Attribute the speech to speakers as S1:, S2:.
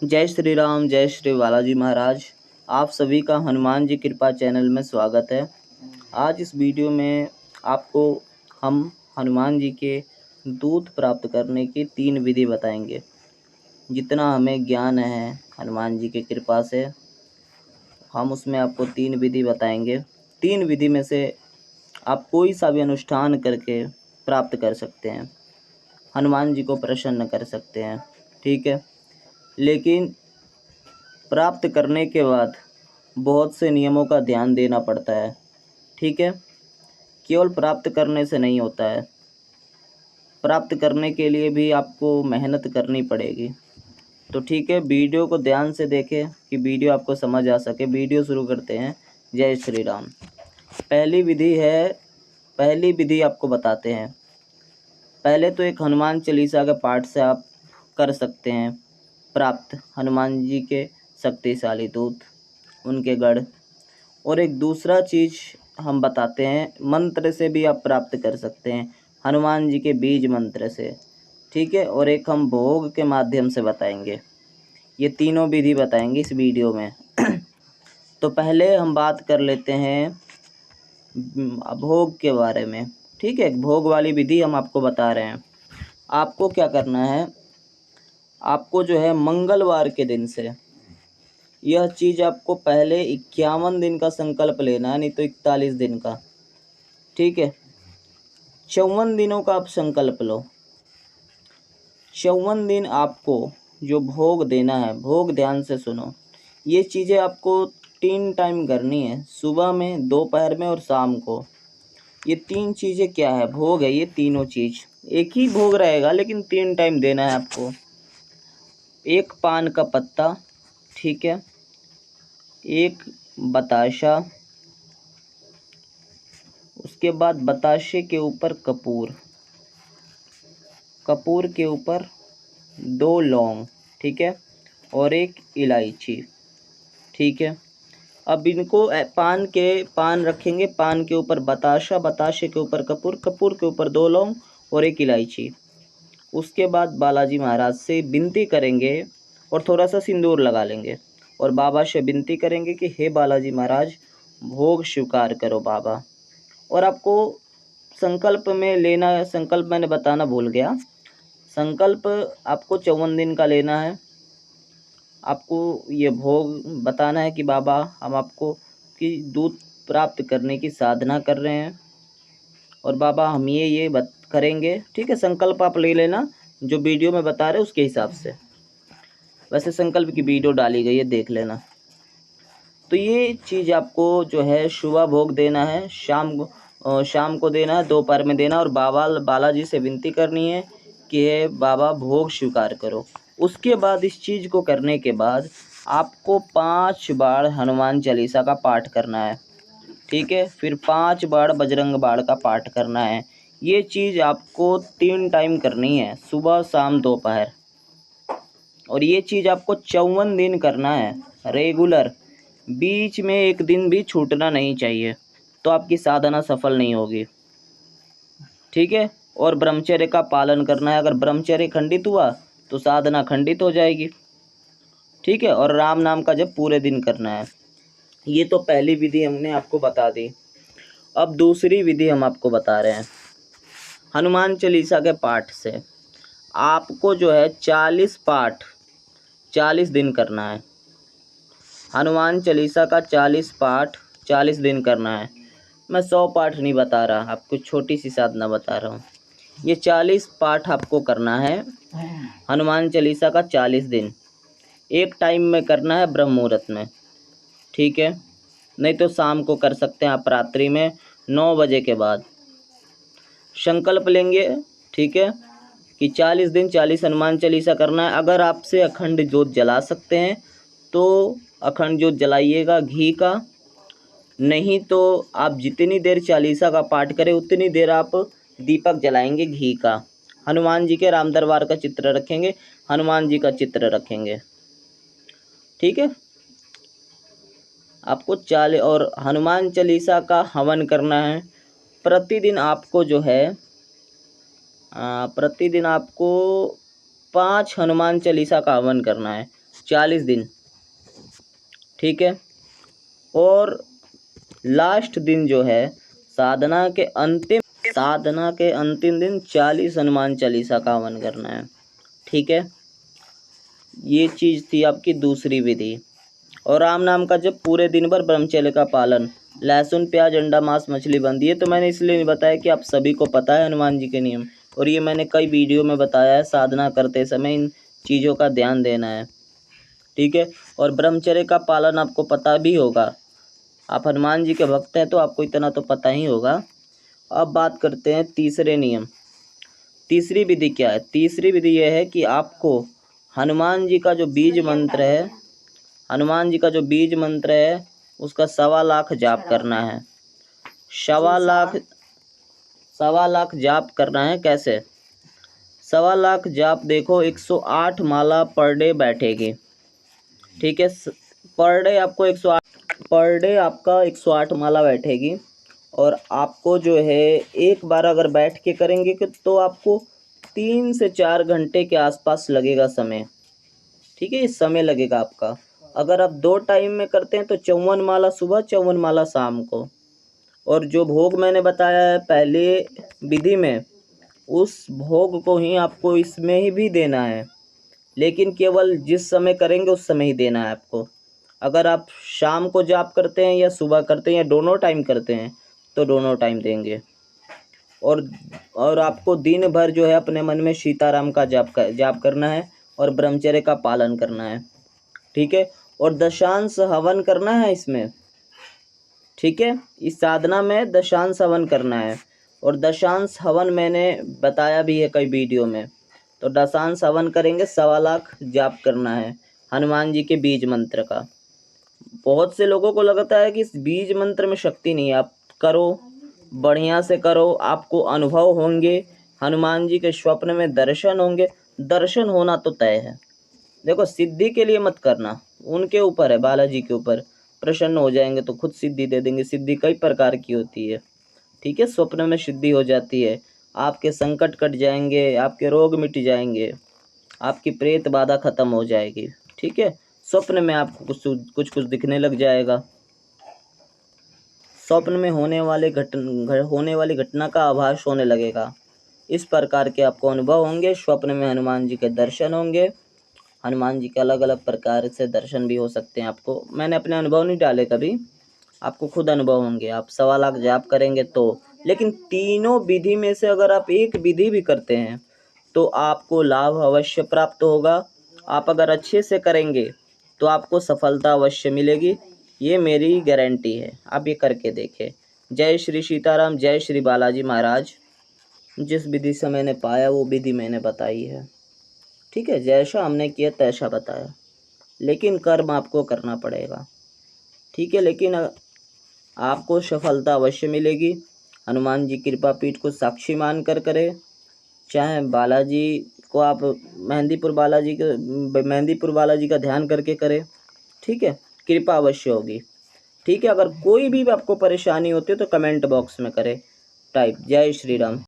S1: जय श्री राम, जय श्री बालाजी महाराज। आप सभी का हनुमान जी कृपा चैनल में स्वागत है। आज इस वीडियो में आपको हम हनुमान जी के दूत प्राप्त करने की 3 विधि बताएंगे। जितना हमें ज्ञान है हनुमान जी की कृपा से, हम उसमें आपको 3 विधि बताएंगे। 3 विधि में से आप कोई सा भी अनुष्ठान करके प्राप्त कर सकते हैं, हनुमान जी को प्रसन्न कर सकते हैं। ठीक है, लेकिन प्राप्त करने के बाद बहुत से नियमों का ध्यान देना पड़ता है। ठीक है, केवल प्राप्त करने से नहीं होता है, प्राप्त करने के लिए भी आपको मेहनत करनी पड़ेगी। तो ठीक है, वीडियो को ध्यान से देखें कि वीडियो आपको समझ आ सके। वीडियो शुरू करते हैं। जय श्री राम। पहली विधि आपको बताते हैं। पहले तो एक हनुमान चालीसा के पाठ से आप कर सकते हैं प्राप्त हनुमान जी के शक्तिशाली दूत, उनके गढ़। और एक दूसरा चीज़ हम बताते हैं, मंत्र से भी आप प्राप्त कर सकते हैं, हनुमान जी के बीज मंत्र से। ठीक है, और एक हम भोग के माध्यम से बताएंगे। ये तीनों विधि बताएंगे इस वीडियो में। तो पहले हम बात कर लेते हैं भोग के बारे में। ठीक है, भोग वाली विधि हम आपको बता रहे हैं। आपको क्या करना है, आपको जो है मंगलवार के दिन से यह चीज़ आपको पहले 51 दिन का संकल्प लेना है, नहीं तो 41 दिन का। ठीक है, 54 दिनों का आप संकल्प लो। 54 दिन आपको जो भोग देना है, भोग ध्यान से सुनो, ये चीज़ें आपको 3 टाइम करनी है, सुबह में, दोपहर में और शाम को। ये 3 चीज़ें क्या है, भोग है ये तीनों चीज़। एक ही भोग रहेगा लेकिन 3 टाइम देना है आपको। एक पान का पत्ता, ठीक है, एक बताशा, उसके बाद बताशे के ऊपर कपूर, कपूर के ऊपर 2 लौंग, ठीक है, और एक इलायची। ठीक है, अब इनको पान रखेंगे, पान के ऊपर बताशा, बताशे के ऊपर कपूर, कपूर के ऊपर 2 लौंग और एक इलायची। उसके बाद बालाजी महाराज से विनती करेंगे और थोड़ा सा सिंदूर लगा लेंगे और बाबा से विनती करेंगे कि हे बालाजी महाराज, भोग स्वीकार करो बाबा। और आपको संकल्प में लेना, संकल्प मैंने बताना भूल गया, संकल्प आपको 54 दिन का लेना है। आपको ये भोग बताना है कि बाबा, हम आपको की दूध प्राप्त करने की साधना कर रहे हैं और बाबा हम ये करेंगे। ठीक है, संकल्प आप ले लेना जो वीडियो में बता रहे उसके हिसाब से। वैसे संकल्प की वीडियो डाली गई है, देख लेना। तो ये चीज़ आपको जो है सुबह भोग देना है, शाम को देना है, दोपहर में देना, और बालाजी से विनती करनी है कि हे बाबा भोग स्वीकार करो। उसके बाद इस चीज़ को करने के बाद आपको 5 बार हनुमान चालीसा का पाठ करना है। ठीक है, फिर 5 बार बजरंग बाण का पाठ करना है। ये चीज़ आपको 3 टाइम करनी है, सुबह शाम दोपहर। और ये चीज़ आपको 54 दिन करना है रेगुलर, बीच में एक दिन भी छूटना नहीं चाहिए, तो आपकी साधना सफल नहीं होगी। ठीक है, और ब्रह्मचर्य का पालन करना है। अगर ब्रह्मचर्य खंडित हुआ तो साधना खंडित हो जाएगी। ठीक है, और राम नाम का जप पूरे दिन करना है। ये तो पहली विधि हमने आपको बता दी। अब दूसरी विधि हम आपको बता रहे हैं। हनुमान चालीसा के पाठ से आपको जो है 40 पाठ 40 दिन करना है। हनुमान चालीसा का 40 पाठ 40 दिन करना है। मैं 100 पाठ नहीं बता रहा, आपको छोटी सी साधना बता रहा हूँ। ये 40 पाठ आपको करना है हनुमान चालीसा का 40 दिन। एक टाइम में करना है, ब्रह्म मुहूर्त में। ठीक है, नहीं तो शाम को कर सकते हैं आप, रात्रि में 9 बजे के बाद। संकल्प लेंगे, ठीक है, कि 40 दिन 40 हनुमान चालीसा करना है। अगर आपसे अखंड ज्योत जला सकते हैं तो अखंड ज्योत जलाइएगा घी का, नहीं तो आप जितनी देर चालीसा का पाठ करें उतनी देर आप दीपक जलाएंगे घी का। हनुमान जी के राम दरबार का चित्र रखेंगे, हनुमान जी का चित्र रखेंगे। ठीक है, आपको और हनुमान चालीसा का हवन करना है। प्रतिदिन आपको जो है प्रतिदिन आपको 5 हनुमान चालीसा का हवन करना है। 40 दिन, ठीक है। और लास्ट दिन जो है साधना के अंतिम दिन 40 हनुमान चालीसा का हवन करना है, ठीक है। ये चीज़ थी आपकी दूसरी विधि। और राम नाम का जब पूरे दिन भर ब्रह्मचर्य का पालन, लहसुन प्याज अंडा मांस मछली बंद। ये तो मैंने इसलिए नहीं बताया कि आप सभी को पता है हनुमान जी के नियम, और ये मैंने कई वीडियो में बताया है। साधना करते समय इन चीज़ों का ध्यान देना है, ठीक है। और ब्रह्मचर्य का पालन आपको पता भी होगा, आप हनुमान जी के भक्त हैं तो आपको इतना तो पता ही होगा। अब बात करते हैं तीसरे नियम। तीसरी विधि क्या है? तीसरी विधि यह है कि आपको हनुमान जी का जो बीज मंत्र है, हनुमान जी का जो बीज मंत्र है उसका 1.25 लाख जाप करना है। 1.25 लाख जाप करना है। कैसे 1.25 लाख जाप? देखो 108 माला पर डे बैठेगी, ठीक है। पर डे आपको 108 माला बैठेगी। और आपको जो है एक बार अगर बैठ के करेंगे तो आपको 3 से 4 घंटे के आसपास लगेगा समय, ठीक है। ये समय लगेगा आपका। अगर आप 2 टाइम में करते हैं तो 54 माला सुबह, 54 माला शाम को। और जो भोग मैंने बताया है पहले विधि में, उस भोग को ही आपको इसमें ही भी देना है, लेकिन केवल जिस समय करेंगे उस समय ही देना है आपको। अगर आप शाम को जाप करते हैं या सुबह करते हैं या दोनों टाइम करते हैं तो दोनों टाइम देंगे। और आपको दिन भर जो है अपने मन में सीताराम का जाप करना है और ब्रह्मचर्य का पालन करना है, ठीक है। और दशांश हवन करना है इसमें, ठीक है। इस साधना में दशांश हवन करना है। और दशांश हवन मैंने बताया भी है कई वीडियो में। तो दशांश हवन करेंगे, 1.25 लाख जाप करना है हनुमान जी के बीज मंत्र का। बहुत से लोगों को लगता है कि इस बीज मंत्र में शक्ति नहीं है। आप करो, बढ़िया से करो, आपको अनुभव होंगे, हनुमान जी के स्वप्न में दर्शन होंगे। दर्शन होना तो तय है। देखो सिद्धि के लिए मत करना, उनके ऊपर है, बालाजी के ऊपर। प्रसन्न हो जाएंगे तो खुद सिद्धि दे देंगे। सिद्धि कई प्रकार की होती है, ठीक है। स्वप्न में सिद्धि हो जाती है, आपके संकट कट जाएंगे, आपके रोग मिट जाएंगे, आपकी प्रेत बाधा खत्म हो जाएगी, ठीक है। स्वप्न में आपको कुछ दिखने लग जाएगा। स्वप्न में होने वाली घटना का आभास होने लगेगा। इस प्रकार के आपको अनुभव होंगे। स्वप्न में हनुमान जी के दर्शन होंगे। हनुमान जी के अलग अलग प्रकार से दर्शन भी हो सकते हैं आपको। मैंने अपने अनुभव नहीं डाले कभी, आपको खुद अनुभव होंगे। आप 1.25 लाख जाप करेंगे तो। लेकिन तीनों विधि में से अगर आप एक विधि भी करते हैं तो आपको लाभ अवश्य प्राप्त होगा। आप अगर अच्छे से करेंगे तो आपको सफलता अवश्य मिलेगी, ये मेरी गारंटी है। आप ये करके देखें। जय श्री सीताराम, जय श्री बालाजी महाराज। जिस विधि से मैंने पाया वो विधि मैंने बताई है, ठीक है। जैसा हमने किया तैसा बताया, लेकिन कर्म आपको करना पड़ेगा, ठीक है। लेकिन आपको सफलता अवश्य मिलेगी। हनुमान जी कृपा पीठ को साक्षी मान कर करें, चाहे बालाजी को आप मेहंदीपुर बालाजी का ध्यान करके करें, ठीक है। कृपा अवश्य होगी, ठीक है। अगर कोई भी आपको परेशानी होती है तो कमेंट बॉक्स में करें टाइप। जय श्री राम।